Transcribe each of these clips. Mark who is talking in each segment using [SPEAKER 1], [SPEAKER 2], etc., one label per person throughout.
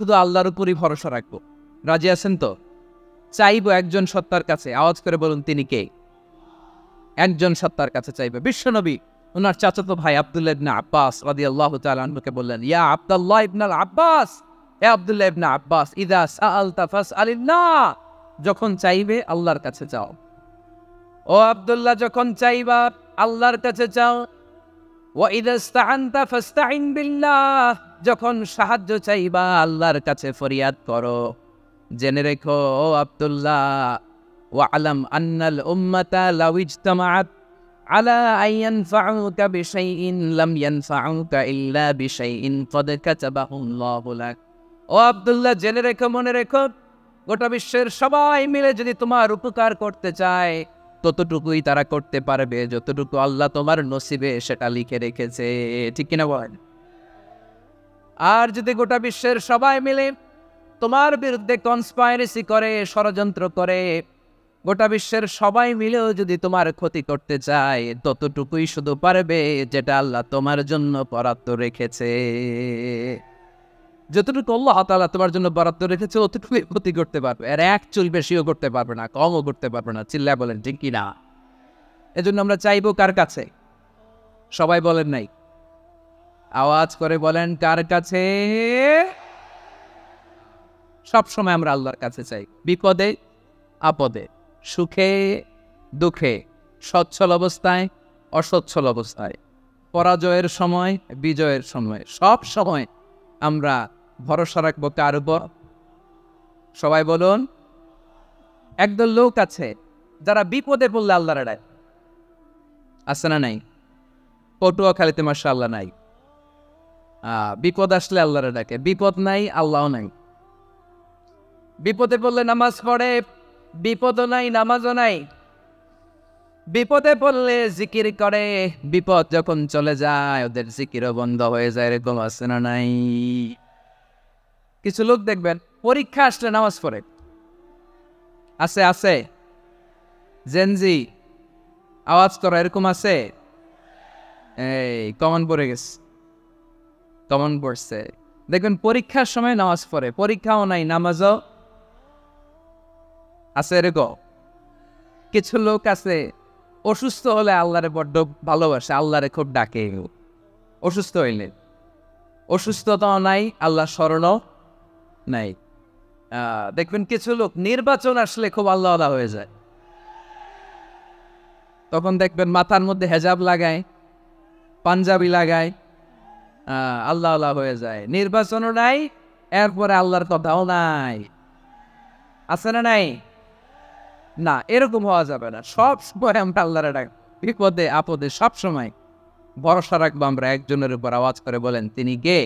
[SPEAKER 1] শুধু আল্লাহর উপরই ভরসা রাখবো। রাজি আছেন তো? চাইবো একজন সত্তার কাছে। আওয়াজ করে বলুন তিনি কে? একজন সত্তার কাছে চাইবে। বিশ্বনবী ওনার চাচাতো ভাই আব্দুল্লাহ ইবনে আব্বাস রাদিয়াল্লাহু তাআলা আনহুকে বললেন, ইয়া আব্দুল্লাহ ইবনে আব্বাস, হে আব্দুল্লাহ ইবনে আব্বাস, ইযা সাআলতা ফাসআলিল্লাহ, যখন চাইবে আল্লাহর কাছে চাও। ও আব্দুল্লাহ, যখন চাইবা আল্লাহর কাছে চাও। ওয়া ইযা ইসতাআনতা ফাসতাইন বিল্লাহ, যখন সাহায্য চাইবা আল্লাহর কাছে ফরিয়াদ করো। জেনে রেখো ও আব্দুল্লাহ, ওয়া'লাম আন্নাল উম্মাতা লাউ ইজতামাআত আলা আন ইয়ানফাউকা বিশাইইন লাম ইয়ানফাউকা ইল্লা বিশাইইন ক্বাদ কাতাবাহু আল্লাহু লাক। ও আব্দুল্লাহ, জেনে রেখো, মনে রেখো, গোটা বিশ্বের সবাই মিলে যদি তোমার উপকার করতে চায় ততটুকুই তারা করতে পারবে যতটুকু আল্লাহ তোমার নসিবে সেটা লিখে রেখেছে। ঠিক কিনা বলেন? আর যদি গোটা বিশ্বের সবাই মিলে তোমার বিরুদ্ধে কনস্পাইরেসি করে, ষড়যন্ত্র করে, গোটা বিশ্বের সবাই মিলেও যদি তোমার ক্ষতি করতে চায় ততটুকুই শুধু পারবে যেটা আল্লাহ তোমার জন্য বরাদ্দ রেখেছে। যতটুকু আল্লাহ তাআলা তোমার জন্য বরাদ্দ রেখেছে অতটুকুই ক্ষতি করতে পারবে, আর এক চুল বেশিও করতে পারবে না, কমও করতে পারবে না। চিল্লায় বলেন ঠিক কিনা? এজন্য আমরা চাইবো কার কাছে? সবাই বলেন নাই, আওয়াজ করে বলেন কার কাছে? সব সময় আমরা আল্লাহর কাছে চাই, বিপদে আপদে, সুখে দুঃখে, সচ্ছল অবস্থায় অসচ্ছল অবস্থায়, পরাজয়ের সময় বিজয়ের সময়, সব সময় আমরা ভরসা রাখবো কার উপর? সবাই বলুন। একদল লোক আছে যারা বিপদে পড়লে আল্লাহর ডাকে। আছে না নাই? পটুয়াখালীতে মাশাআল্লাহ নাই। বিপদ আসলে আল্লাহর ডাকে, বিপদ নাই আল্লাহও নাই। বিপদে পড়লে নামাজ পড়ে, বিপদও নাই নামাজও নাই। বিপদে পড়লে জিকির করে, বিপদ যখন চলে যায় ওদের জিকিরও বন্ধ হয়ে যায়। এরকম আছে না নাই? কিছু লোক দেখবেন পরীক্ষা আসলে নামাজ পড়ে। আছে আছে? জেনজি আওয়াজ করো, এরকম আছে? এই কমন পড়ে গেছে, কমন পড়ছে। দেখবেন পরীক্ষার সময় নামাজ পড়ে, পরীক্ষাও নাই নামাজও আছে। এরকম কিছু লোক আছে অসুস্থ হলে আল্লাহরে বড্ড ভালোবাসে, আল্লাহরে খুব ডাকে। অসুস্থ হইলে অসুস্থতাও নাই, আল্লাহ স্মরণও নাই। দেখবেন কিছু লোক নির্বাচন আসলে খুব আল্লাহওয়ালা হয়ে যায়। তখন দেখবেন মাথার মধ্যে হেজাব লাগায়, পাঞ্জাবি লাগায়, আল্লাহওয়ালা হয়ে যায়। নির্বাচনও নাই, এরপরে আল্লাহর কথাও নাই। আছে না নাই? না, এরকম হওয়া যাবে না। সব সময় আমরা আল্লাহরে ডাক, বিপদে আপদে সব সময় ভরসা রাখবো আমরা একজনের উপর। আওয়াজ করে বলেন তিনি কে?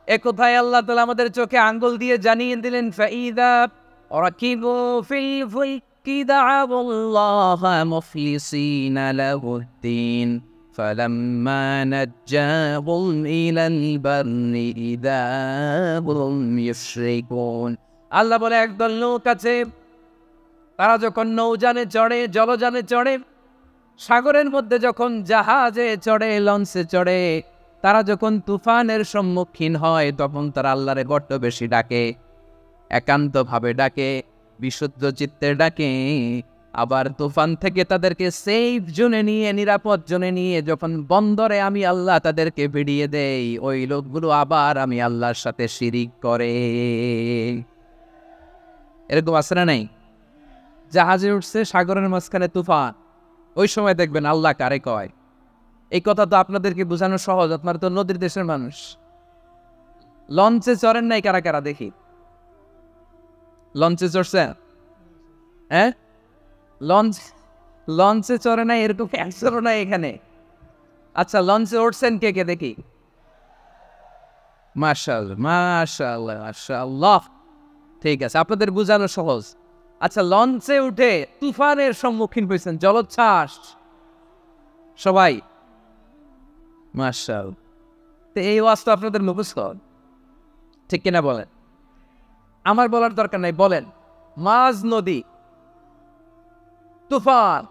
[SPEAKER 1] এ কথায় আল্লাহ তাআলা আমাদের চোখে আঙ্গুল দিয়ে জানিয়ে দিলেন, ফাইদা রাকিবু ফিল ফুলকি দা'আবুল্লাহা মুখলিসিনা লাহুদ্দিন ফালাম্মা নাজ্জাহুম ইলাল বাররি ইযা হুম ইউশরিকুন। আল্লাহ বলে একদল লোক আছে, তারা যখন নৌযানে চড়ে, জলযানে চড়ে, সাগরের মধ্যে যখন জাহাজে চড়ে, লঞ্চে চড়ে, তারা যখন তুফানের সম্মুখীন হয় তখন তারা আল্লাহরে বড্ড বেশি ডাকে, একান্তভাবে ডাকে, বিশুদ্ধ চিত্তে ডাকে। আবার তুফান থেকে তাদেরকে সেফ জোনে নিয়ে, নিরাপদ জোনে নিয়ে যখন বন্দরে আমি আল্লাহ তাদেরকে ভিড়িয়ে দেই, ওই লোকগুলো আবার আমি আল্লাহর সাথে শিরিক করে। এরকম আছে না নাই? জাহাজে উঠছে, সাগরের মাঝখানে তুফান, ওই সময় দেখবেন আল্লাহ কারে কয়। এই কথা তো আপনাদেরকে বোঝানো সহজ, আপনারা তো নদীর দেশের মানুষ। লঞ্চে চড়েন নাই কারা কারা দেখি? লঞ্চে চড়ছেন? হ্যাঁ, লঞ্চে চড়ে নাই এরকম একজনও নাই এখানে। আচ্ছা, লঞ্চে উঠছেন কে কে দেখি? মাশাআল্লাহ মাশাআল্লাহ মাশাআল্লাহ। ঠিক আছে, আপনাদের বোঝানো সহজ। আচ্ছা, লঞ্চে উঠে তুফানের সম্মুখীন হয়েছেন, জলোচ্ছ্বাস, সবাই? মাশাআল্লাহ। তো এই ওয়াজ তো আপনাদের মুখস্থ, ঠিক কিনা বলেন? আমার বলার দরকার নাই, বলেন। মাঝ নদী, তুফান,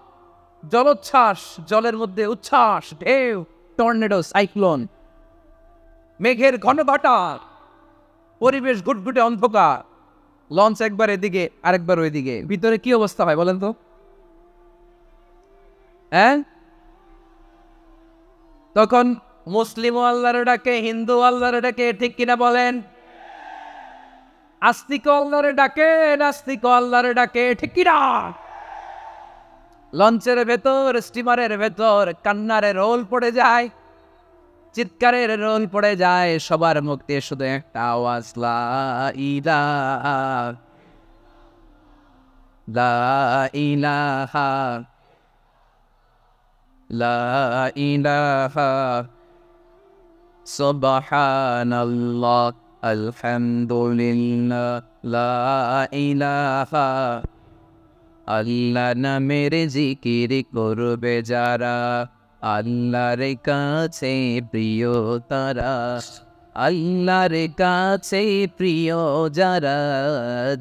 [SPEAKER 1] জলোচ্ছ্বাস, জলের মধ্যে উচ্ছ্বাস, ঢেউ, টর্নেডো, সাইক্লোন, মেঘের ঘনঘটা, পরিবেশ ঘুটঘুটে অন্ধকার, লঞ্চ একবার এদিকে আরেকবার ওইদিকে, ভিতরে কি অবস্থা হয় বলেন তো? হ্যাঁ, তখন মুসলিম আল্লাহর ডাকে, হিন্দু আল্লাহর ডাকে, ঠিক কিনা বলেন? আস্তিক আল্লাহর ডাকে, নাস্তিক আল্লাহর ডাকে, ঠিক কিনা? লঞ্চের ভেতর, স্টিমারের ভেতর কান্নারের রোল পড়ে যায়, চিৎকারের রোল পড়ে যায়, সবার মুখে শুধু একটা আওয়াজ, লা ইলাহা, লা ইলাহা, লা ইলাহা, সুবহানাল্লাহ, আলহামদুলিল্লাহ, লা ইলাহা। আল্লাহ নামের জিকির করবে যারা, আল্লাহর কাছে প্রিয় তারা, আল্লাহর কাছে প্রিয় যারা,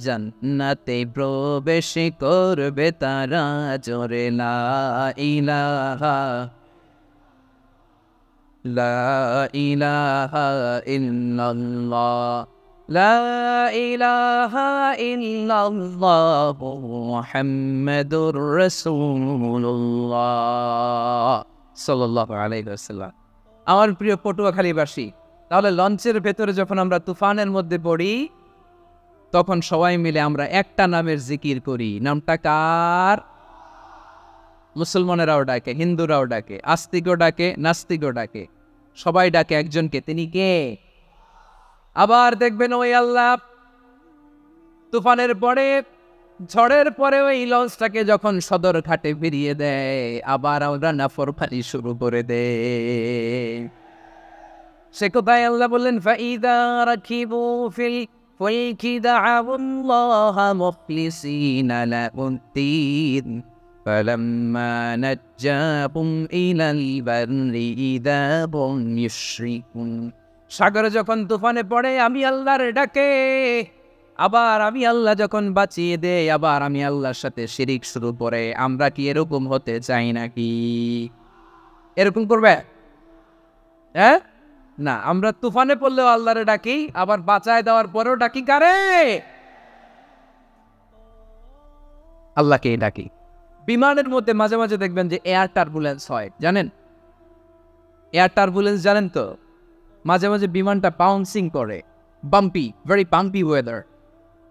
[SPEAKER 1] জান্নাতে প্রবেশ করবে তারা, জোরে লা ইলাহা, লা ইলাহা ইল্লাল্লাহ, লা ইলাহা ইল্লাল্লাহ, মুহাম্মাদুর রাসূলুল্লাহ সাল্লাল্লাহু আলাইহি ওয়াসাল্লাম। আমার প্রিয় পটুয়াখালীবাসী, তাহলে লঞ্চের ভেতরে যখন আমরা তুফানের মধ্যে পড়ি, তখন সবাই মিলে আমরা একটা নামের জিকির করি। নামটা কার? মুসলমানেরাও ডাকে, হিন্দুরাও ডাকে, আস্তিকও ডাকে, নাস্তিকও ডাকে, সবাই ডাকে একজনকে। তিনি কে? আবার দেখবেন ওই আল্লাহ তুফানের পরে, ঝড়ের পরে ওই লঞ্চটাকে যখন সদর ঘাটে ফিরিয়ে দেয়, আবার আমরা নাফরমানি শুরু করে দেয়। সে কোথায় আল্লাহ বললেন, ফাইদা রাকিবু ফিল ফুলকি দা'উল্লাহা মুখলিসিনা লাহুদ্দীন ফালাম্মা নাজ্জাহুম ইলাল বাররি ইযা হুম ইউশরিকুন। সাগরে যখন তুফানে পড়ে আমি আল্লাহর ডাকে, আবার আমি আল্লাহ যখন বাঁচিয়ে দেয়, আবার আমি আল্লাহর সাথে শিরিক শুরু করে, আমরা কি এরকম হতে চাই নাকি? এরকম করবে? হ্যাঁ না, আমরা তুফানে পড়লেও আল্লাহর ডাকি, আবার বাঁচায় দেওয়ার পরেও ডাকি কারে? আল্লাহকে ডাকি। বিমানের মধ্যে মাঝে মাঝে দেখবেন যে এয়ার টার্বুলেন্স হয়, জানেন? এয়ার টার্বুলেন্স জানেন তো? মাঝে মাঝে বিমানটা বাউন্সিং করে, বাম্পি, ভেরি বাম্পি ওয়েদার।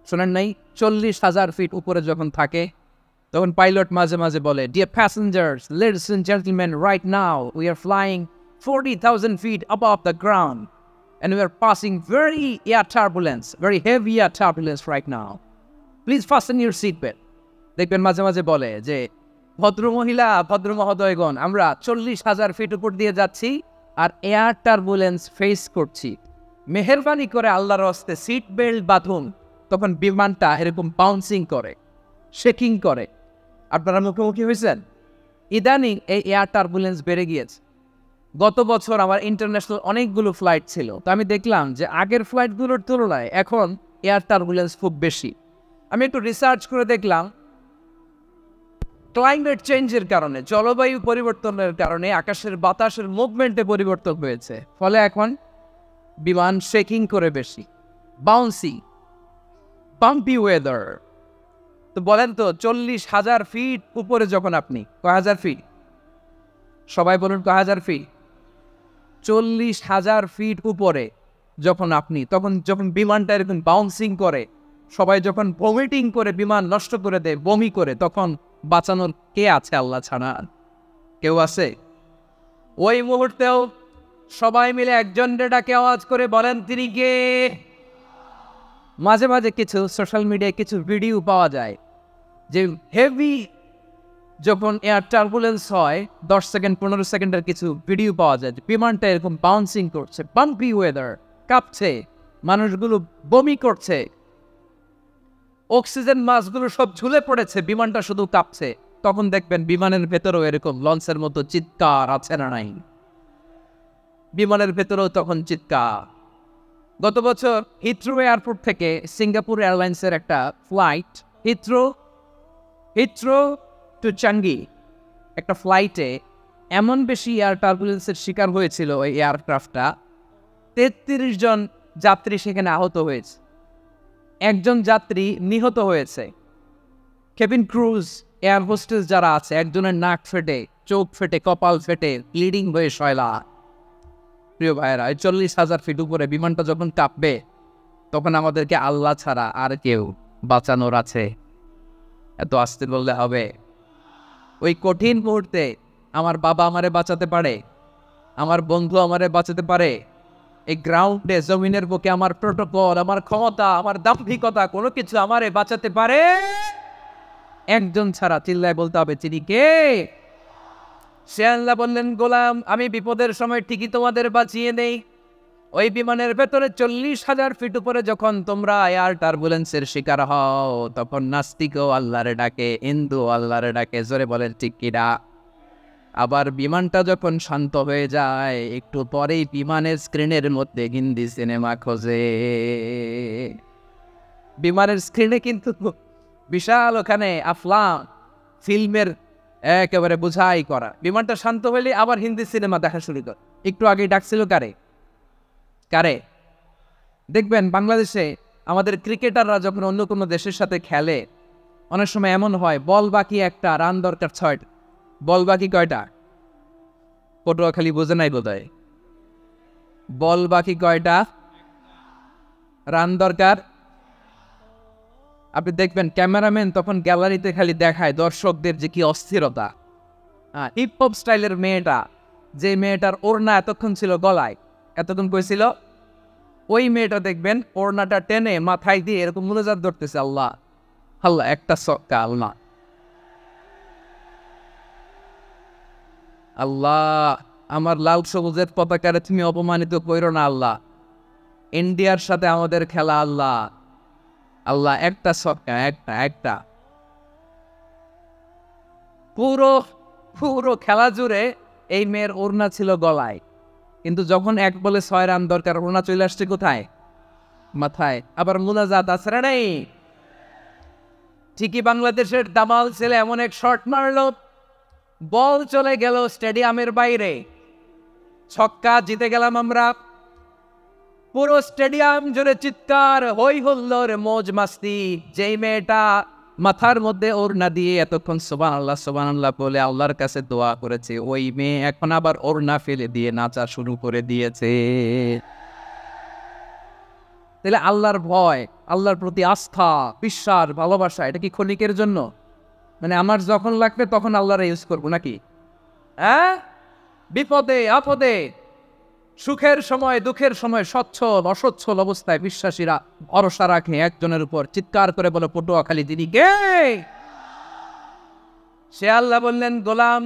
[SPEAKER 1] শোনেন নাই? 40,000 ফিট উপরে যখন থাকে, তখন পাইলট মাঝে মাঝে বলে, dear passengers, ladies and gentleman, right now we are flying 40,000 feet above the ground and we are passing very air turbulence, very heavy air turbulence right now. Please fasten your seatbelt. দেখবেন মাঝে মাঝে বলে যে, ভদ্র মহিলা, ভদ্র মহোদয়গণ, আমরা 40,000 ফিট উপর দিয়ে যাচ্ছি আর এয়ার টার্বুলেন্স ফেস করছি, মেহেরবানি করে আল্লাহর হস্তে সিট বেল্ট বাঁধুন। তখন বিমানটা এরকম বাউন্সিং করে, শেকিং করে। আপনারা মুখোমুখি হয়েছেন? ইদানিং এই এয়ার টার্বুলেন্স বেড়ে গিয়েছে। গত বছর আমার ইন্টারন্যাশনাল অনেকগুলো ফ্লাইট ছিল, তো আমি দেখলাম যে আগের ফ্লাইটগুলোর তুলনায় এখন এয়ার টার্বুলেন্স খুব বেশি। আমি একটু রিসার্চ করে দেখলাম, ক্লাইমেট চেঞ্জের কারণে, জলবায়ু পরিবর্তনের কারণে আকাশের বাতাসের মুভমেন্টে পরিবর্তন হয়েছে, ফলে এখন বিমান শেকিং করে বেশি, বাউন্সি, বাম্পি ওয়েদার। তো বলেন তো, 40,000 ফিট উপরে যখন আপনি, কয় হাজার ফিট? সবাই বলুন কয় হাজার ফিট? 40,000 ফিট উপরে যখন আপনি, তখন যখন বিমানটা এরকম বাউন্সিং করে, সবাই যখন ভমিটিং করে বিমান নষ্ট করে দেয়, বমি করে, তখন বাঁচানোর কে আছে আল্লাহ ছাড়া? কেউ আছে? ওই মুহূর্তেও সবাই মিলে একজনের ডাকে আওয়াজ করে বলেন, তিনি কে? মাঝে মাঝে কিছু সোশ্যাল মিডিয়ায় কিছু ভিডিও পাওয়া যায় যে হেভি যখন এয়ার টার্বুলেন্স হয়, 10 সেকেন্ড 15 সেকেন্ডের কিছু ভিডিও পাওয়া যায়, বিমানটা এরকম বাউন্সিং করছে, বাম্পি ওয়েদার, কাঁপছে, মানুষগুলো বমি করছে, অক্সিজেন মাস্কগুলো সব ঝুলে পড়েছে, বিমানটা শুধু কাঁপছে। তখন দেখবেন বিমানের ভেতরেও এরকম লঞ্চের মতো চিৎকার আছে না নাই? বিমানের ভেতরেও তখন চিৎকার। গত বছর হিথ্রো এয়ারপোর্ট থেকে সিঙ্গাপুর এয়ারলাইন্সের একটা ফ্লাইট, হিথ্রো টু চাঙ্গি, একটা ফ্লাইটে এমন বেশি এয়ার টার্বুলেন্সের শিকার হয়েছিল ওই এয়ারক্রাফটটা, 33 জন যাত্রী সেখানে আহত হয়েছে, একজন যাত্রী নিহত হয়েছে। কেবিন ক্রুজ, এয়ার হোস্টেস যারা আছে, একজনের নাক ফেটে, চোখ ফেটে, কপাল ফেটে, ব্লিডিং হয়ে শয়লা। প্রিয় ভাইয়েরা, 40,000 ফিট উপরে বিমানটা যখন কাঁপবে, তখন আমাদেরকে আল্লাহ ছাড়া আর কেউ বাঁচানোর আছে? এত আস্তে বললে হবে? ওই কঠিন মুহূর্তে আমার বাবা আমারে বাঁচাতে পারে, আমার বন্ধু আমারে বাঁচাতে পারে। এই গ্রাউন্ডে, জমিনের বুকে আমার প্রোটোকল, আমার ক্ষমতা, আমার দাম্ভিকতা, কোনো কিছু আমারে বাঁচাতে পারে একজন ছাড়া। চিল্লায় বলতে হবে, তিনি কে? সে আল্লাহ বললেন, গোলাম, আমি বিপদের সময় ঠিকই তোমাদের বাঁচিয়ে নেই। ওই বিমানের ভেতরে 40,000 ফিট উপরে যখন তোমরা এয়ার টার্বুলেন্সের শিকার হও, তখন নাস্তিকও আল্লাহরে ডাকে, হিন্দু আল্লাহরে ডাকে। জোরে বলেন ঠিক কিনা? আবার বিমানটা যখন শান্ত হয়ে যায়, একটু পরেই বিমানের স্ক্রিনের মধ্যে হিন্দি সিনেমা খোঁজে। বিমানের স্ক্রিনে কিন্তু বিশাল ওখানে আফলাম ফিল্মের একেবারে বোঝাই করা। বিমানটা শান্ত হইলে আবার হিন্দি সিনেমা দেখা শুরু করে। একটু আগেই ডাকছিল কারে? দেখবেন বাংলাদেশে আমাদের ক্রিকেটাররা যখন অন্য কোনো দেশের সাথে খেলে, অনেক সময় এমন হয়, বল বাকি একটা, রান দরকার 6টা। বল বাকি কয়টা? পটুয়াখালী বোঝে নাই বোধহয়। বল বাকি কয়টা, রান দরকার। আপনি দেখবেন ক্যামেরাম্যান তখন গ্যালারিতে খালি দেখায় দর্শকদের যে কি অস্থিরতা। হিপ হপ স্টাইলের মেয়েটা, যে মেয়েটার ওড়না এতক্ষণ ছিল গলায়, এতক্ষণ কইছিল, ওই মেয়েটা দেখবেন ওড়নাটা টেনে মাথায় দিয়ে এরকম মুনাজাত ধরতেছে, আল্লাহ আল্লাহ, একটা সক্কা, আল্লাহ আল্লাহ, আমার লাল সবুজের পতাকারে তুমি অপমানিত কইরো না আল্লাহ। ইন্ডিয়ার সাথে আমাদের খেলা, আল্লাহ আল্লাহ, একটা সক্কা, একটা। পুরো পুরো খেলা জুড়ে এই মেয়ের ওড়না ছিল গলায়, কিন্তু যখন 1 বলে 6 রান দরকার, ওড়না চলে আসছে কোথায়? মাথায়। আবার মুনাজাত আসরে নেই। ঠিকই বাংলাদেশের দামাল ছেলে এমন এক শট মারলো, বল চলে গেল স্টেডিয়ামের বাইরে, ছক্কা, জিতে গেলাম আমরা। পুরো স্টেডিয়াম জুড়ে চিৎকার, হই হুল্লোড়, মৌজ মাস্তি। যেই মেয়েটা মাথার মধ্যে ওড়না দিয়ে এতক্ষণ সুবহানাল্লাহ বলে আল্লাহর কাছে দোয়া করেছে, ওই মেয়ে এখন আবার ওড়না ফেলে দিয়ে নাচা শুরু করে দিয়েছে। তাহলে আল্লাহর ভয়, আল্লাহর প্রতি আস্থা, বিশ্বাস, ভালোবাসা, এটা কি ক্ষণিকের জন্য? মানে আমার যখন লাগবে তখন আল্লাহরে ইউজ করবো নাকি? হ্যাঁ, বিপদে আপদে, সুখের সময় দুঃখের সময় সচ্ছল অসচ্ছল অবস্থায় বিশ্বাসীরা ভরসা রাখে একজনের উপর। চিৎকার করে বলে, পটুয়াখালী, তিনি কে? সে আল্লাহ বললেন, গোলাম,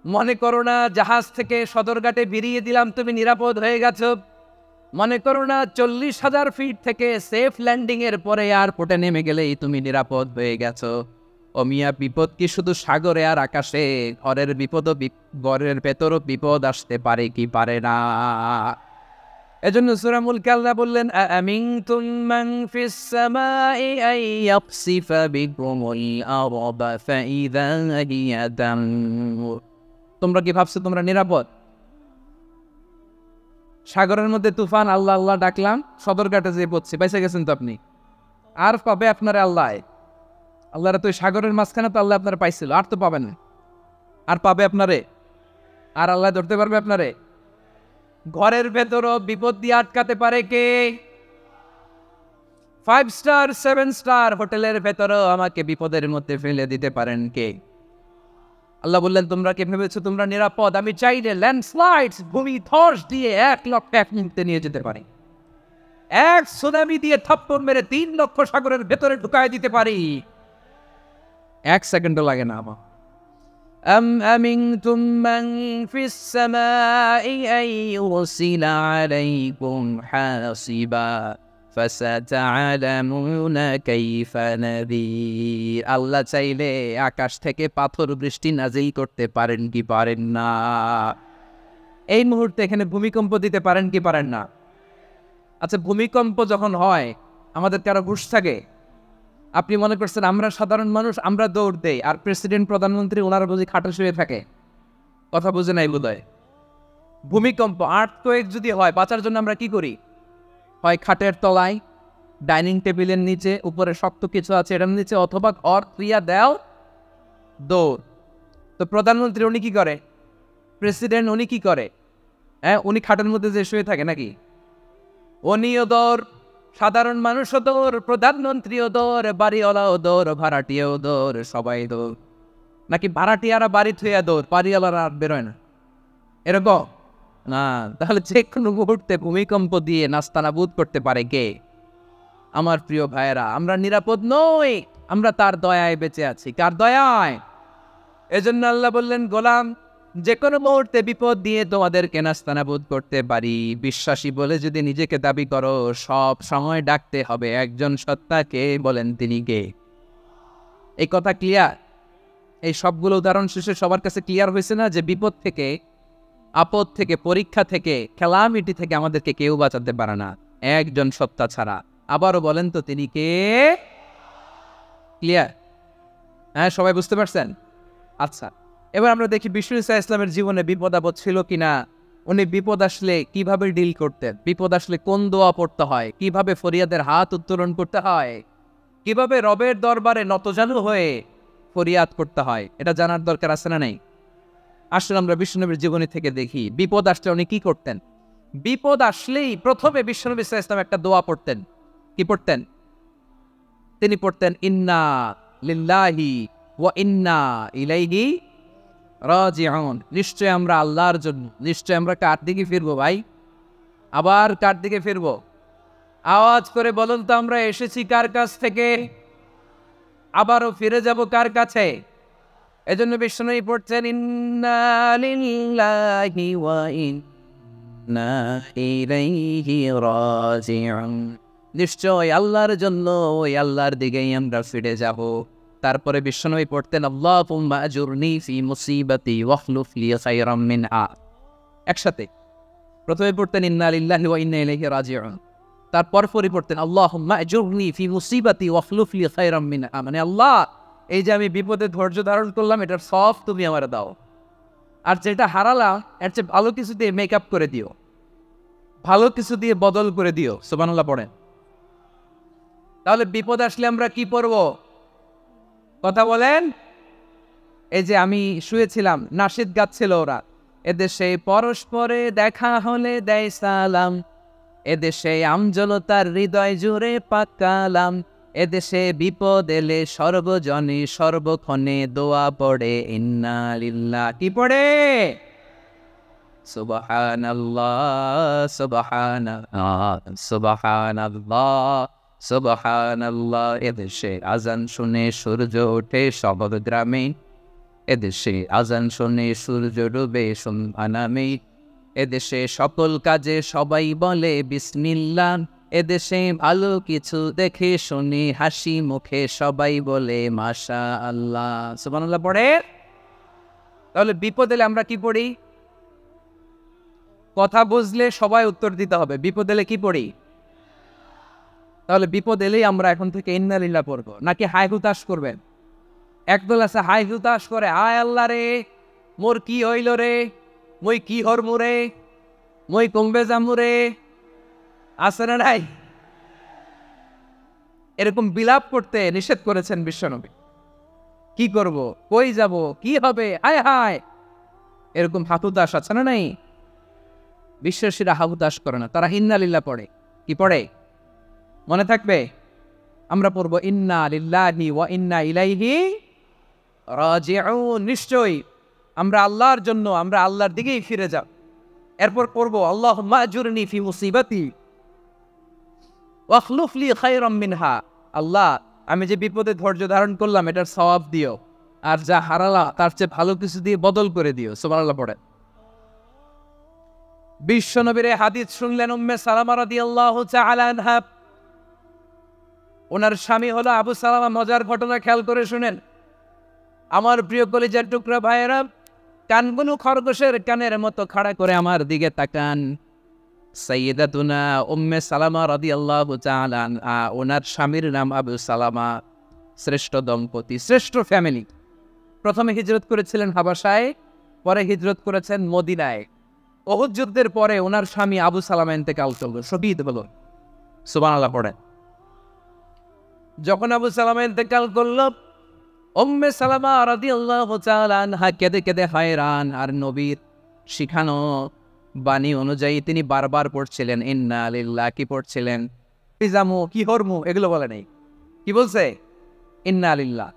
[SPEAKER 1] মনে করো না জাহাজ থেকে সদরঘাটে বেরিয়ে দিলাম, তুমি নিরাপদ হয়ে গেছো। মনে করো না 40,000 ফিট থেকে সেফ ল্যান্ডিং এর পরে এয়ারপোর্টে নেমে গেলেই তুমি নিরাপদ হয়ে গেছো। ও মিয়া, বিপদ কি শুধু সাগরে আর আকাশে? ঘরের বিপদও, ঘরের ভেতরও বিপদ আসতে পারে কি পারে না? এজন্য সূরা মুলক আল্লাহ বললেন, আমিনতুম মান ফিস সামাই আইয়াকসিফা বিকুমুল আরদা ফাইযা হিয়া তামুর। তোমরা কি ভাবছো তোমরা নিরাপদ? সাগরের মধ্যে তুফান, আল্লাহ আল্লাহ ডাকলাম, সদরঘাটে যেয়ে পড়ছি, বাইসে গেছেন তো আপনি। আর পাবে আপনারে আল্লাহ? আল্লাহরা তো সাগরের মাঝখানে তো আল্লাহ আপনারা পাইছিল, আর তো পাবেন না। আর পাবে আপনারে? আর আল্লাহ ধরতে পারবে আপনারে? ঘরের ভেতরও বিপদ দিয়ে আটকাতে পারে কে? 5 স্টার 7 স্টার হোটেলের ভেতরও আমাকে বিপদের মধ্যে ফেলে দিতে পারেন কে? আল্লাহ বললেন, তোমরা কি ভেবেছো তোমরা নিরাপদ? আমি চাইলে ল্যান্ডস্লাইডস, ভূমি ধস দিয়ে 1 লক্ষ 1 মিনিটে নিয়ে যেতে পারি। 1 সুনামি দিয়ে থাপ্পড় মেরে 3 লক্ষ সাগরের ভেতরে ঢুকায় দিতে পারি। 1 সেকেন্ডও লাগে না আমার। আমিনতুম মান ফিস সামাই আইয়ুরসিলা আলাইকুম হাসিবা ফাসাতা'লামুনা কাইফা নাযীর। আল্লাহ চাইলে আকাশ থেকে পাথর বৃষ্টি নাজিল করতে পারেন কি পারেন না? এই মুহূর্তে এখানে ভূমিকম্প দিতে পারেন কি পারেন না? আচ্ছা, ভূমিকম্প যখন হয় আমাদের কারো হুঁশ থাকে? আপনি মনে করছেন আমরা সাধারণ মানুষ, আমরা দৌড় দেই, আর প্রেসিডেন্ট প্রধানমন্ত্রী ওনারা বুঝি খাটে শুয়ে থাকে? কথা বুঝে নাই বোধহয়। ভূমিকম্প, আর্থকোয়েক যদি হয়, বাঁচার জন্য আমরা কি করি? হয় খাটের তলায়, ডাইনিং টেবিলের নিচে, উপরে শক্ত কিছু আছে এটার নিচে, অথবা ঘর ক্রিয়া দেও দৌড়। তো প্রধানমন্ত্রী উনি কি করে, প্রেসিডেন্ট উনি কি করে? হ্যাঁ, উনি খাটের মধ্যে যে শুয়ে থাকে নাকি? উনিও দৌড়, সাধারণ মানুষও দৌড়, প্রধানমন্ত্রীও দৌড়, বাড়িওয়ালাও দৌড়, ভাড়াটিয়াও দৌড়, সবাই দৌড়। নাকি ভাড়াটিয়ারা বাড়ি থুয়া দৌড়, বাড়িওয়ালারা আর বেরোয় না, এরকম না? তাহলে যে কোনো মুহূর্তে ভূমিকম্প দিয়ে নাস্তানাবুদ করতে পারে কে? আমার প্রিয় ভাইয়েরা, আমরা নিরাপদ নই, আমরা তার দয়ায় বেঁচে আছি। কার দয়ায়? এজন্য আল্লাহ বললেন, গোলাম যে কোনো মুহূর্তে বিপদ দিয়ে তোমাদেরকে নাস্তানাবুদ করতে পারি। বিশ্বাসী বলে যদি নিজেকে দাবি করো, সব সময় ডাকতে হবে একজন সত্তাকে। বলেন তিনি কে? এই কথা ক্লিয়ার? এই সবগুলো উদাহরণ শেষে সবার কাছে ক্লিয়ার হয়েছে না যে বিপদ থেকে, আপদ থেকে, পরীক্ষা থেকে, ক্যালামিটি থেকে আমাদেরকে কেউ বাঁচাতে পারে না একজন সত্তা ছাড়া। আবারও বলেন তো তিনি কে? ক্লিয়ার? হ্যাঁ, সবাই বুঝতে পারছেন? আচ্ছা, এবার আমরা দেখি বিষ্ণু ইসা ইসলামের জীবনে বিপদ আপদ ছিল কিনা। উনি বিপদ আসলে কিভাবে ডিল করতেন, বিপদ আসলে কোন দোয়া পড়তে হয়, কিভাবে ফরিয়াদের হাত উত্তোলন করতে হয়, কিভাবে রবের দরবারে নতজানু হয়ে ফরিয়াদ করতে হয়, এটা জানার দরকার আছে না নাই? আসলে আমরা বিশ্বনবীর জীবনী থেকে দেখি বিপদ আসলে উনি কি করতেন। বিপদ আসলেই প্রথমে বিশ্বনবী সাল্লাল্লাহু আলাইহি ওয়াসাল্লাম একটা দোয়া পড়তেন। কি পড়তেন? তিনি পড়তেন, ইন্না লিল্লাহি ওয়া ইন্না ইলাইহি রাজিউন। নিশ্চয় আমরা আল্লাহর জন্য, নিশ্চয় আমরা কার দিকে ফিরবো ভাই? আবার কার দিকে ফিরবো? আওয়াজ করে বলুন তো, আমরা এসেছি কার কাছ থেকে, আবারও ফিরে যাব কার কাছে? এজন্য বিষ্ণু পড়ছেন, ইন্না লিল্লাহি ওয়া ইন্না ইলাইহি রাজিউন। নিশ্চয় আল্লাহর জন্য, ওই আল্লাহর দিকেই আমরা ফিরে যাব। তারপরে বিশ্বনবী পড়তেন, আল্লাহুম্মা আজুরনি ফি মুসিবাতি ওয়াখলুফ লি খায়রাম মিনহা। একসাথে প্রথমে পড়তেন ইন্না লিল্লাহি ওয়া ইন্না ইলাইহি রাজিউন, তারপর পড়তেন আল্লাহুম্মা আজুরনি ফি মুসিবাতি ওয়াখলুফ লি খায়রাম মিনহা। মানে আল্লাহ, এই যে আমি বিপদে ধৈর্য ধারণ করলাম, এটার সব তুমি আমার দাও, আর যেটা হারালাম এর চেয়ে ভালো কিছু দিয়ে মেকআপ করে দিও, ভালো কিছু দিয়ে বদল করে দিও। সুবহানাল্লাহ পড়েন। তাহলে বিপদ আসলে আমরা কি পড়ব? কথা বলেন। এই যে আমি শুয়েছিলাম, নাশিদ গাচ্ছিল ওরা, এদেশে পরস্পরে দেখা হলে দেয় সালাম, এদেশে আমজনতার হৃদয় জুড়ে পাকালাম, এদেশে বিপদ এলে সর্বজনে সর্বক্ষণে দোয়া পড়ে ইন্না লিল্লাহ। কি পড়ে? সুবহানাল্লাহ সুবহানাল্লাহ সুবহানাল্লাহ সুবহানাল্লাহ। এদেশে আজান শুনে সূর্য ওঠে শহর গ্রামে, এদেশে আজান শুনে সূর্য ডুবে সন্ধ্যা নামে, এদেশে সকল কাজে সবাই বলে বিসমিল্লাহ, এদেশে ভালো কিছু দেখে শুনে হাসি মুখে সবাই বলে মাশা আল্লাহ। সুবহানাল্লাহ পড়ে। তাহলে বিপদ এলে আমরা কি পড়ি? কথা বুঝলে সবাই উত্তর দিতে হবে। বিপদ এলে কি পড়ি? তাহলে বিপদ এলেই আমরা এখন থেকে ইন্না লিল্লাহ পড়বো, নাকি হাই হুতাশ করবেন? একদল আছে হাই হুতাশ করে, আয় আল্লাহ রে মোর কি হইল রে, মই কি হরমু রে, মই কমবে যামু রে। আছে না নাই? এরকম বিলাপ করতে নিষেধ করেছেন বিশ্বনবী। কি করব, কই যাব, কি হবে, হায় হায়, এরকম হাহুতাশ আছে না নাই? বিশ্বাসীরা হাহুতাশ করে না, তারা ইন্না লিল্লাহ পড়ে। কি পড়ে? মনে থাকবে? আমরা পড়বো ইন্না লিল্লাহি ওয়া ইন্না ইলাইহি রাজিউন। নিশ্চয়ই আমরা আল্লাহর জন্য, আমরা আল্লাহর দিকেই ফিরে যাব। এরপর পড়বো আল্লাহুম্মা আজুরনি ফি মুসিবাতি ওয়াখলুফ লি খায়রাম মিনহা। আল্লাহ, আমি যে বিপদে ধৈর্য ধারণ করলাম এটার সওয়াব দিও, আর যা হারালা তার চেয়ে ভালো কিছু দিয়ে বদল করে দিও। সুবহানাল্লাহ পড়েন। বিশ্বনবীর হাদিস শুনলেন উম্মে সালামা রাদিয়াল্লাহু তাআলা আনহা। ওনার স্বামী হলো আবু সালামা। মজার ঘটনা খেয়াল করে শুনেন আমার প্রিয় কলিজার টুকরা ভাইয়েরা। কানগুলো খরগোশের কানের মতো খাড়া করে আমার দিকে তাকান। সাইয়্যিদাতুনা উম্মে সালামা রাদিয়াল্লাহু তাআলা আনহা, ওনার স্বামীর নাম আবু সালামা। শ্রেষ্ঠ দম্পতি, শ্রেষ্ঠ ফ্যামিলি। প্রথমে হিজরত করেছিলেন হাবাসায়, পরে হিজরত করেছেন মদিনায়। উহুদ যুদ্ধের পরে ওনার স্বামী আবু সালামা ইন্তেকাল করল, শহীদ হলো। সুবহানাল্লাহ পড়েন। যখন আবু সালামা ইন্তেকাল করলো, উম্মে সালামা রাদিয়াল্লাহু তাআলা আনহা কেঁদে কেঁদে হায়রান। আর নবীর শিখানো বাণী অনুযায়ী তিনি বারবার পড়ছিলেন ইন্না লিল্লাহ। কি পড়ছিলেন? ইজামু কি হরমু এগুলো বলে নাই, কি বলছে? ইন্না লিল্লাহ।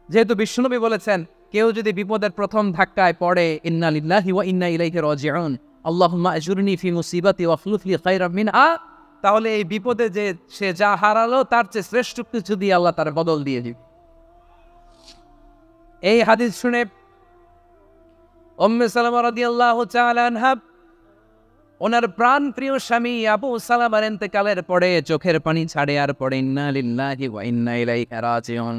[SPEAKER 1] যেহেতু বিশ্বনবী বলেছেন কেউ যদি বিপদের প্রথম ধাক্কায় পড়ে ইন্না লিল্লাহি ওয়া ইন্না ইলাইহি রাজিউন, আল্লাহুম্মা আজুরনি ফি মুসিবাতি ওয়াখলুফ লি খায়রাম মিনহা, তাহলে এই বিপদে যে সে যা হারালো তার চেয়ে শ্রেষ্ঠ কিছু দিয়ে আল্লাহ তার বদল দিয়ে দিবে। এই হাদিস শুনে উম্মে সালামা রাদিয়াল্লাহু তাআলা আনহা ওনার প্রাণ প্রিয় স্বামী আবু সালামার ইন্তেকালের পরে চোখের পানি ছাড়ে আর পড়ে ইন্না লিল্লাহি ওয়া ইন্না ইলাইহি রাজিউন,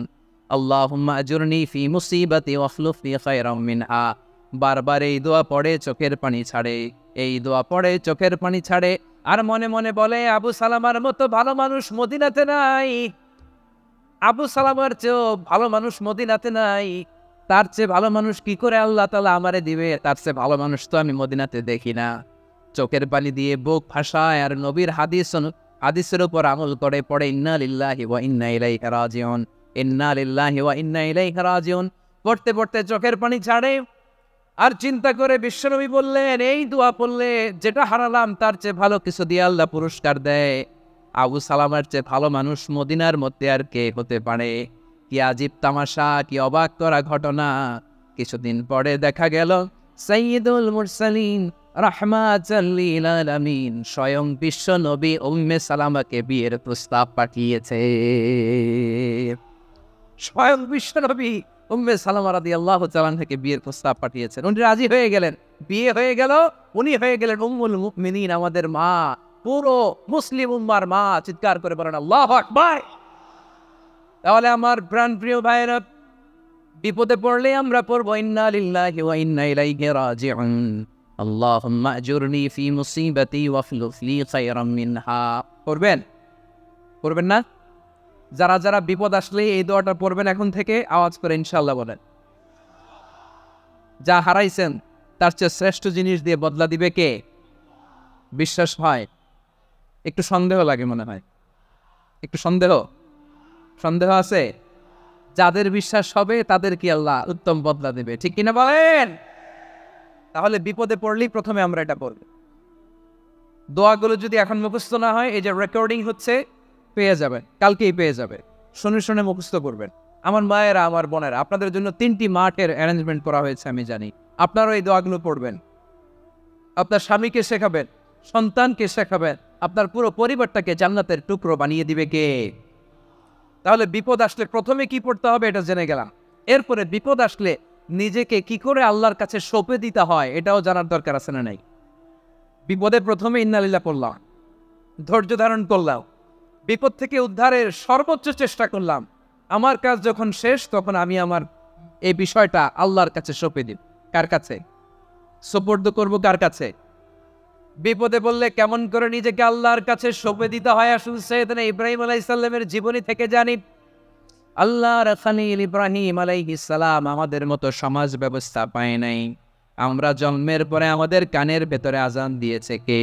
[SPEAKER 1] আল্লাহুম্মা আজুরনি ফি মুসিবাতি ওয়াখলুফ লি খায়রাম মিনহা। বারবার এই দোয়া পড়ে চোখের পানি ছাড়ে, এই দোয়া পড়ে চোখের পানি ছাড়ে, আর মনে মনে বলে আবু সালামার মতো ভালো মানুষ মদিনাতে নাই, আবু সালামার চেয়েও ভালো মানুষ মদিনাতে নাই, তার চেয়ে ভালো মানুষ কি করে আল্লাহ তাআলা আমারে দিবে, তার চেয়ে ভালো মানুষ তো আমি মদিনাতে দেখি না। চোখের পানি দিয়ে বুক ভাসায় আর নবীর হাদিসের উপর আমল করে পড়ে ইন্না লিল্লাহি ওয়া ইন্না ইলাইহি রাজিউন, ইন্না লিল্লাহি ওয়া ইন্না ইলাইহি রাজিউন। পড়তে পড়তে চোখের পানি ছাড়ে আর চিন্তা করে বিশ্বনবী বললেন এই দোয়া পড়লে যেটা হারালাম তার চেয়ে ভালো কিছু দিয়ে আল্লাহ পুরস্কার দেয়। আবু সালামার চেয়ে ভালো মানুষ মদিনার মধ্যে আর কে হতে পারে? কি আজীব তামাশা, কি অবাক করা ঘটনা। কিছুদিন পরে দেখা গেল সাইয়্যিদুল মুরসালিন রাহমাতাল লিল আলামিন স্বয়ং বিশ্ব নবী উম্মে সালামাকে বিয়ের প্রস্তাব পাঠিয়েছে। স্বয়ং বিশ্ব নবী উম্মে সালামা রাদিয়াল্লাহু তাআলা থেকে বিয়ের প্রস্তাব পাঠিয়েছেন। উনি রাজি হয়ে গেলেন, বিয়ে হয়ে গেল, উনি হয়ে গেলেন উম্মুল মুমিনিন, আমাদের মা, পুরো মুসলিম উম্মার মা। চিৎকার করে বলেন আল্লাহু আকবার। তাহলে আমার প্রাণপ্রিয় ভাইয়েরা, বিপদে পড়লে আমরা পড়বো ইন্না লিল্লাহি ওয়া ইন্না ইলাইহি রাজিউন, আল্লাহুম্মা আজুরনি ফি মুসিবাতি ওয়াখলুফ লি খায়রাম মিনহা। পড়বেন? পড়বেন না? যারা যারা বিপদ আসলে এই দোয়াটা পড়বেন এখন থেকে আওয়াজ করে ইনশাআল্লাহ বলেন। যা হারাইছেন তার চেয়ে শ্রেষ্ঠ জিনিস দিয়ে বদলা দিবে কে? বিশ্বাস হয়? একটু সন্দেহ লাগে মনে হয়, একটু সন্দেহ আছে? যাদের বিশ্বাস হবে তাদের কি আল্লাহ উত্তম বদলা দেবে, ঠিক কিনা বলেন? তাহলে বিপদে পড়লেই প্রথমে আমরা এটা পড়ব। দোয়াগুলো যদি এখন মুখস্থ না হয়, এই যে রেকর্ডিং হচ্ছে, পেয়ে যাবেন, কালকেই পেয়ে যাবে। শুনে শুনে মুখস্থ করবেন। আমার মায়েরা, আমার বোনেরা, আপনাদের জন্য 3টি মাঠের অ্যারেঞ্জমেন্ট করা হয়েছে, আমি জানি। আপনারাও এই দোয়াগুলো পড়বেন, আপনার স্বামীকে শেখাবেন, সন্তানকে শেখাবেন, আপনার পুরো পরিবারটাকে জান্নাতের টুকরো বানিয়ে দিবে কে? তাহলে বিপদ আসলে প্রথমে কি পড়তে হবে এটা জেনে গেলাম। এরপরে বিপদ আসলে নিজেকে কি করে আল্লাহর কাছে সঁপে দিতে হয় এটাও জানার দরকার আছে না নাই? বিপদে প্রথমে ইন্না লিল্লাহ পড়লাম, ধৈর্য ধারণ করলাম, বিপদ থেকে উদ্ধারের সর্বোচ্চ চেষ্টা করলাম। আমার কাজ যখন শেষ তখন আমি আমার এই বিষয়টা আল্লাহর কাছে সঁপে দিই। কার কাছে সুপর্দ করব? কার কাছে? বিপদে বললে কেমন করে নিজেকে আল্লাহর কাছে সঁপে দিতে হয় আসলে সাইয়েদনা ইব্রাহিম আলাইহিস সালামের জীবনী থেকে জানি। আল্লাহর খলিল ইব্রাহিম আলাইহিস সালাম আমাদের মতো সমাজ ব্যবস্থা পায় নাই। আমরা জন্মের পরে আমাদের কানের ভেতরে আজান দিয়েছে কে?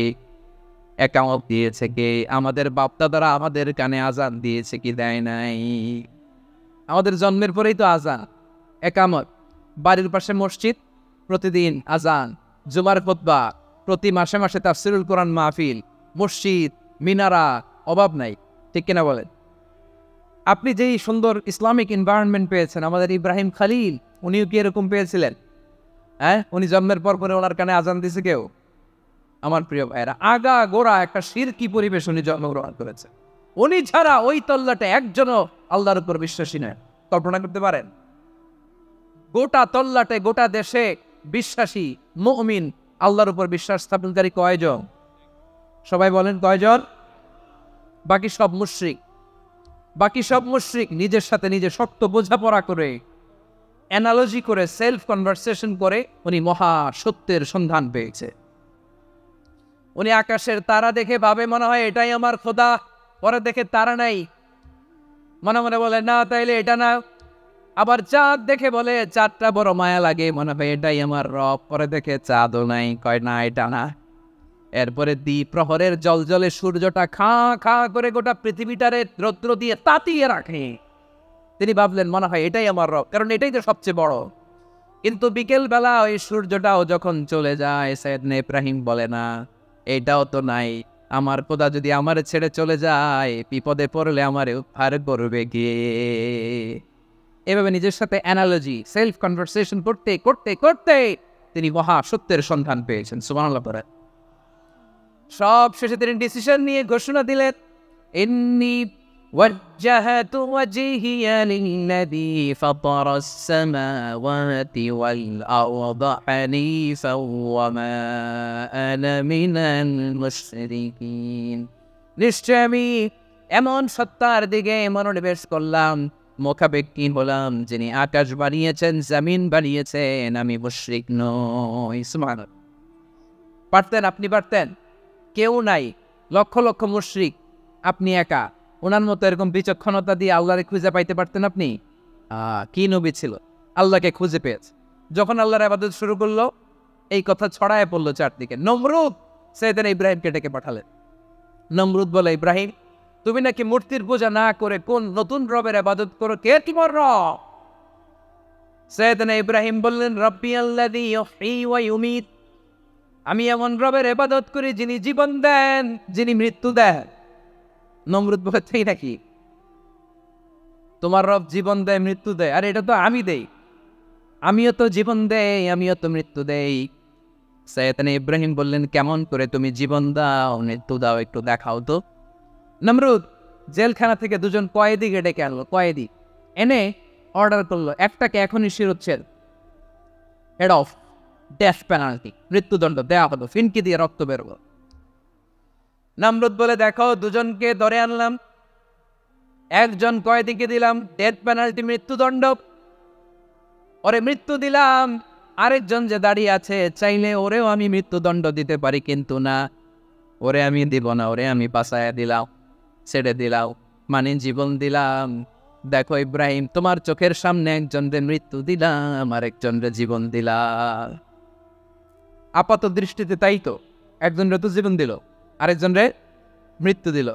[SPEAKER 1] একামত দিয়েছে কে? আমাদের বাপদাদারা আমাদের কানে আজান দিয়েছে কি দেয় নাই? আমাদের জন্মের পরেই তো আজান, একামত, বাড়ির পাশে মসজিদ, প্রতিদিন আজান, জুমার খুতবা, প্রতি মাসে মাসে তাফসিরুল কোরআন মাহফিল, মসজিদ, মিনারা, অভাব নাই, ঠিক কিনা বলেন? আপনি যেই সুন্দর ইসলামিক এনভায়রনমেন্ট পেয়েছেন, আমাদের ইব্রাহিম খলিল উনিও কি এরকম পেয়েছিলেন? হ্যাঁ, উনি জন্মের পর পরে ওনার কানে আজান দিছে কেউ? আমার প্রিয় ভাইয়েরা, আগা গোড়া একটা শিরকি পরিবেশ উনি জন্মগ্রহণ করেছে। উনি ছাড়া ওই তল্লাটে একজনও আল্লাহর উপর বিশ্বাসী নয়। কল্পনা করতে পারেন? গোটা তল্লাটে, গোটা দেশে বিশ্বাসী মুমিন, আল্লাহর উপর বিশ্বাস স্থাপনকারী কয়জন? সবাই বলেন কয়জন? বাকি সব মুশরিক। বাকি সব মুশরিক নিজের সাথে নিজে শক্ত বোঝাপড়া করে, অ্যানালজি করে, সেলফ কনভারসেশন করে উনি মহা সত্যের সন্ধান পেয়েছে। উনি আকাশের তারা দেখে ভাবে মনে হয় এটাই আমার খোদা, পরে দেখে তারা নাই, মনে মনে বলে না তাইলে এটা না। আবার চাঁদ দেখে বলে চাঁদটা বড় মায়া লাগে, মনে হয় এটাই আমার রব, পরে দেখে চাঁদও নাই, কয় না এটা না। এরপরে দ্বিপ্রহরের জলজলে সূর্যটা খা খা করে গোটা পৃথিবীটারে রৌদ্র দিয়ে তাতিয়ে রাখে। তিনি ভাবলেন মনে হয় এটাই আমার রব, কারণ এটাই তো সবচেয়ে বড়। কিন্তু বিকেল বেলা ওই সূর্যটাও যখন চলে যায়, সাইয়েদনা ইব্রাহিম বলে না এটাও তো নাই, আমার খোদা যদি আমারে ছেড়ে চলে যায়, বিপদে পড়লে আমারে উদ্ধার করবে কে? এভাবে নিজের সাথে অ্যানালজি, সেলফ কনভারসেশন করতে করতে করতে তিনি মহা সত্যের সন্ধান পেয়েছেন। সুবহানাল্লাহ পড়ে। সব শেষে তিনি ডিসিশন নিয়ে ঘোষণা দিলেন, ইন্নী ওয়াজ্জাহাতু ওয়াজহিয়া লিল্লাযী ফাতারাস সামাওয়াতি ওয়াল আরদা হানিফাও ওয়া মা আনা মিনাল মুশরিকিন। নিশ্চয় আমি এমন সত্তার দিকে মনোনিবেশ করলাম, মুখাপেক্ষী হলাম, যিনি আকাশ বানিয়েছেন, জমিন বানিয়েছেন, আমি মুশরিক নই। সুবহানাল্লাহ। পারতেন, আপনি পারতেন? কেউ নাই, লক্ষ লক্ষ মুশরিক, আপনি একা। ওনার মতো এরকম বিচক্ষণতা দিয়ে আল্লাহরে খুঁজে পাইতে পারতেন আপনি? কি নবী ছিল, আল্লাহকে খুঁজে পেয়েছে। যখন আল্লাহর ইবাদত শুরু করলো, এই কথা ছড়ায় পড়লো চারদিকে। নমরুদ সাইয়েদনা ইব্রাহিমকে ডেকে পাঠালেন। নমরুদ বলে, ইব্রাহিম তুমি নাকি মূর্তির পূজা না করে কোন নতুন রবের ইবাদত করো, কে তোমার রব? সাইয়েদনা ইব্রাহিম বললেন, রব্বি আল্লাযী ইউহয়ী ওয়া ইউমীত, আমি এমন রবের ইবাদত করি যিনি জীবন দেন, যিনি মৃত্যু দেন। নমরুদ বলে, তাই নাকি? তোমার রব জীবন দেয়, মৃত্যু দেয়, আর এটা তো আমি দেই, আমিও তো জীবন দেই, আমিও তো মৃত্যু দেই। সাইয়েদনা ইব্রাহিম বললেন, কেমন করে তুমি জীবন দাও, মৃত্যু দাও, একটু দেখাও তো। নমরুদ জেলখানা থেকে দুজন কয়েদিকে ডেকে আনলো, কয়েদি এনে অর্ডার করলো, একটাকে এখনই শিরোচ্ছেদ, হেড অফ, ডেথ পেনাল্টি, মৃত্যুদণ্ড দেওয়া হলো, ফিনকি দিয়ে রক্ত বেরোলো। নমরুদ বলে, দেখো দুজনকে ধরে আনলাম, একজন কয়েদিকে দিলাম ডেথ পেনাল্টি, মৃত্যুদণ্ড, ওরে মৃত্যু দিলাম, আরেকজন যে দাঁড়িয়ে আছে, চাইলে ওরেও আমি মৃত্যুদণ্ড দিতে পারি, কিন্তু না, ওরে আমি দিব না, ওরে আমি বাঁচায়া দিলাম, ছেড়ে দিলাম, মানে জীবন দিলাম। দেখো ইব্রাহিম, তোমার চোখের সামনে একজনরে মৃত্যু দিলাম, আরেকজনরে জীবন দিলাম। আপাত দৃষ্টিতে তাই তো, একজনরে তো জীবন দিল, আরেকজনরে মৃত্যু দিল।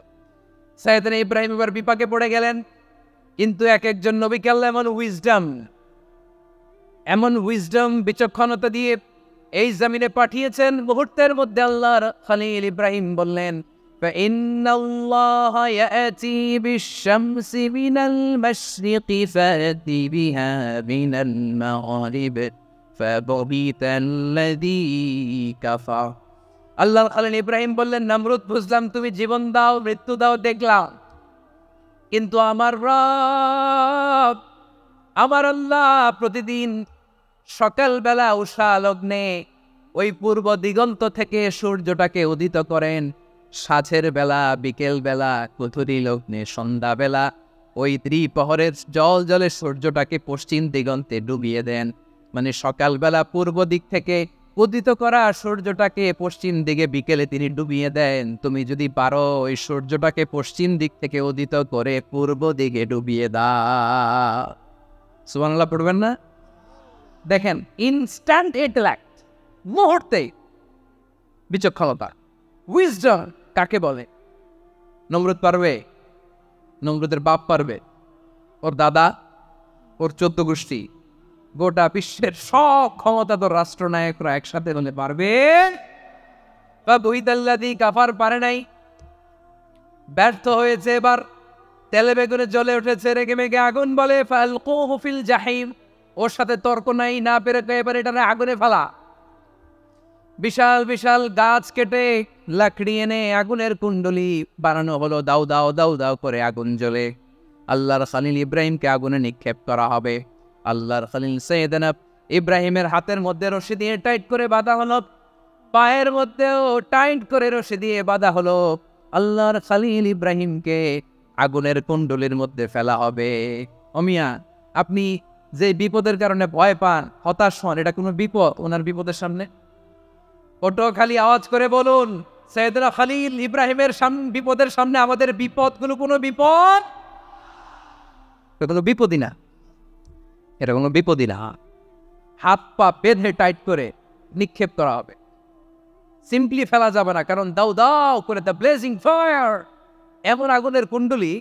[SPEAKER 1] সাইয়েদনা ইব্রাহিম এবার বিপাকে পড়ে গেলেন। কিন্তু এক একজন নবীকে আল্লাহ এমন উইজডম বিচক্ষণতা দিয়ে এই জমিনে পাঠিয়েছেন, মুহূর্তের মধ্যে আল্লাহর খলিল ইব্রাহিম বললেন, ফাইন্নাল্লাহা ইয়াতি বিশ-শামসি মিনাল মাশরিকি ফাতি বিহা মিনাল মাগরিব ফাবহিতাল্লাযী কাফার। আল্লাহর খলিল ইব্রাহিম বললেন, নমরুদ বুঝলাম তুমি জীবন দাও, মৃত্যু দাও, দেখলাম, কিন্তু আমার রব, আমার আল্লাহ প্রতিদিন সকালবেলা উষা লগ্নে ওই পূর্ব দিগন্ত থেকে সূর্যটাকে উদিত করেন, সাঁঝের বেলা, বিকেল বেলা, কুথুরি লগ্নে, সন্ধ্যাবেলা ওই দ্বিপ্রহরের জলে সূর্যটাকে পশ্চিম দিগন্তে ডুবিয়ে দেন। মানে সকালবেলা পূর্ব দিক থেকে উদিত করা সূর্যটাকে পশ্চিম দিকে বিকেলে তিনি ডুবিয়ে দেন। তুমি যদি পারো ওই সূর্যটাকে পশ্চিম দিক থেকে উদিত করে পূর্ব দিকে ডুবিয়ে দাও। সুবহানাল্লাহ পড়বেন না? দেখেন, ইনস্ট্যান্ট ইন্টেলেক্ট, মুহূর্তে বিচক্ষণতা, উইজডম কাকে বলে? নমরুদ পারবে? নমরুদের বাপ পারবে? ওর দাদা, ওর 14 গোষ্ঠী, গোটা বিশ্বের সব ক্ষমতাধর রাষ্ট্রনায়করা একসাথে হলে পারবে? ফাবহিতাল্লাযী কাফার পারে নাই, ব্যর্থ হয়েছে। এবার তেলে বেগুনে জ্বলে উঠেছে, রেগে মেগে আগুন বলে, ফালকুহু ফিল জাহিম, ওর সাথে তর্ক নাই, না পেরে এবার এটা আগুনে ফেলা। বিশাল বিশাল গাছ কেটে লাকড়ি এনে আগুনের কুণ্ডলি বানানো হলো, দাও দাও দাও দাও করে আগুন জ্বলে আল্লাহর খলিল ইব্রাহিমকে আগুনে নিক্ষেপ করা হবে। আল্লাহর খলিল সাইয়েদনা ইব্রাহিমের হাতের মধ্যে রশি দিয়ে টাইট করে বাঁধা হলো, পায়ের মধ্যেও টাইট করে রশি দিয়ে বাঁধা হলো। আল্লাহর খলিল ইব্রাহিমকে আগুনের কুণ্ডলির মধ্যে ফেলা হবে। অমিয়া, আপনি যে বিপদের কারণে ভয় পান, হতাশ হন, এটা কোনো বিপদ ওনার বিপদের সামনে? ওটো খালি আওয়াজ করে বলুন, সাইয়েদনা খলিল ইব্রাহিমের বিপদের সামনে আমাদের বিপদগুলো কোনো বিপদ? এটা কোনো বিপদই না, এটা কোনো বিপদই না। হাত পা বেঁধে টাইট করে নিক্ষেপ করা হবে। সিম্পলি ফেলা যাবে না, কারণ দাও দাও করে দ্য ব্লেজিং ফায়ার, এমন আগুনের কুণ্ডলী